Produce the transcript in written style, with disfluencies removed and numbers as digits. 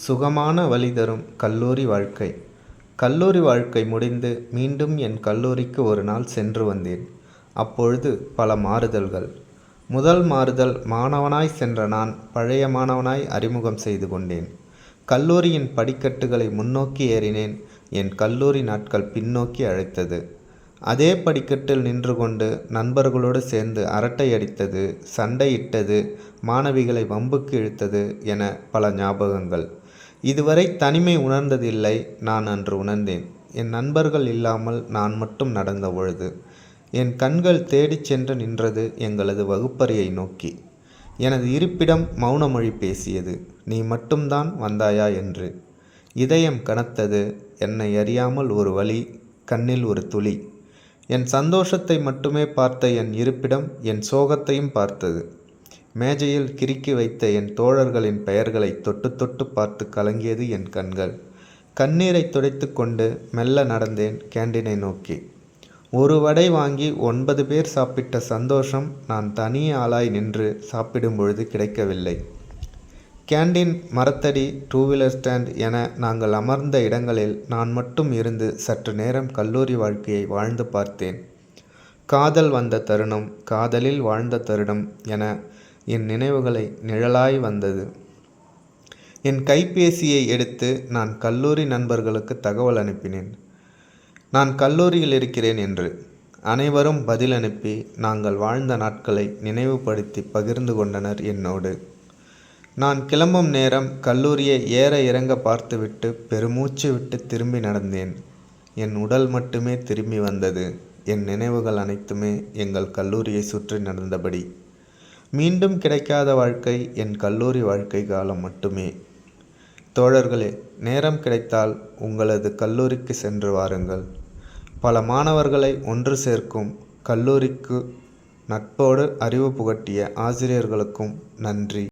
சுகமான வழி தரும் கல்லூரி வாழ்க்கை. கல்லூரி வாழ்க்கை முடிந்து மீண்டும் என் கல்லூரிக்கு ஒரு நாள் சென்று வந்தேன். அப்பொழுது பல மாறுதல்கள். முதல் மாறுதல், மாணவனாய் சென்ற நான் பழைய மாணவனாய் அறிமுகம் செய்து கொண்டேன். கல்லூரியின் படிக்கட்டுகளை முன்னோக்கி ஏறினேன். என் கல்லூரி நாட்கள் பின்னோக்கி அழைத்தது. அதே படிக்கட்டில் நின்று கொண்டு நண்பர்களோடு சேர்ந்து அரட்டை அடித்தது, சண்டையிட்டது, மாணவிகளை வம்புக்கு இழுத்தது என பல ஞாபகங்கள். இதுவரை தனிமை உணர்ந்ததில்லை. நான் அன்று உணர்ந்தேன். என் நண்பர்கள் இல்லாமல் நான் மட்டும் நடந்த பொழுது. என் கண்கள் தேடிச் சென்று நின்றது எங்களது வகுப்பறையை நோக்கி. எனது இருப்பிடம் மௌனமொழி பேசியது. நீ மட்டும்தான் வந்தாயா என்று. இதயம் கனத்தது. என்னை அறியாமல் ஒரு வலி, கண்ணில் ஒரு துளி. என் சந்தோஷத்தை மட்டுமே பார்த்த என் இருப்பிடம் என் சோகத்தையும் பார்த்தது. மேஜையில் கிறுக்கி வைத்த என் தோழர்களின் பெயர்களை தொட்டு தொட்டு பார்த்து கலங்கியது என் கண்கள். கண்ணீரை துடைத்து கொண்டு மெல்ல நடந்தேன் கேண்டீனை நோக்கி. ஒரு வடை வாங்கி 9 பேர் சாப்பிட்ட சந்தோஷம் நான் தனி ஆளாய் நின்று சாப்பிடும் பொழுது கிடைக்கவில்லை. கேண்டீன், மரத்தடி, 2 வீலர் ஸ்டாண்ட் என நாங்கள் அமர்ந்த இடங்களில் நான் மட்டும் இருந்து சற்று நேரம் கல்லூரி வாழ்க்கையை வாழ்ந்து பார்த்தேன். காதல் வந்த தருணம், காதலில் வாழ்ந்த தருணம் என என் நினைவுகளை நிழலாய் வந்தது. என் கைபேசியை எடுத்து நான் கல்லூரி நண்பர்களுக்கு தகவல் அனுப்பினேன், நான் கல்லூரியில் இருக்கிறேன் என்று. அனைவரும் பதில் அனுப்பி நாங்கள் வாழ்ந்த நாட்களை நினைவுபடுத்தி பகிர்ந்து கொண்டனர் என்னோடு. நான் கிளம்பும் நேரம் கல்லூரியை ஏற இறங்க பார்த்துவிட்டு பெருமூச்சு விட்டு திரும்பி நடந்தேன். என் உடல் மட்டுமே திரும்பி வந்தது. என் நினைவுகள் அனைத்துமே எங்கள் கல்லூரியை சுற்றி நடந்தபடி. மீண்டும் கிடைக்காத வாழ்க்கை என் கல்லூரி வாழ்க்கை காலம் மட்டுமே. தோழர்களே, நேரம் கிடைத்தால் உங்களது கல்லூரிக்கு சென்று வாருங்கள். பல மாணவர்களை ஒன்று சேர்க்கும் கல்லூரிக்கு நட்போடு அறிவு புகட்டிய ஆசிரியர்களுக்கும் நன்றி.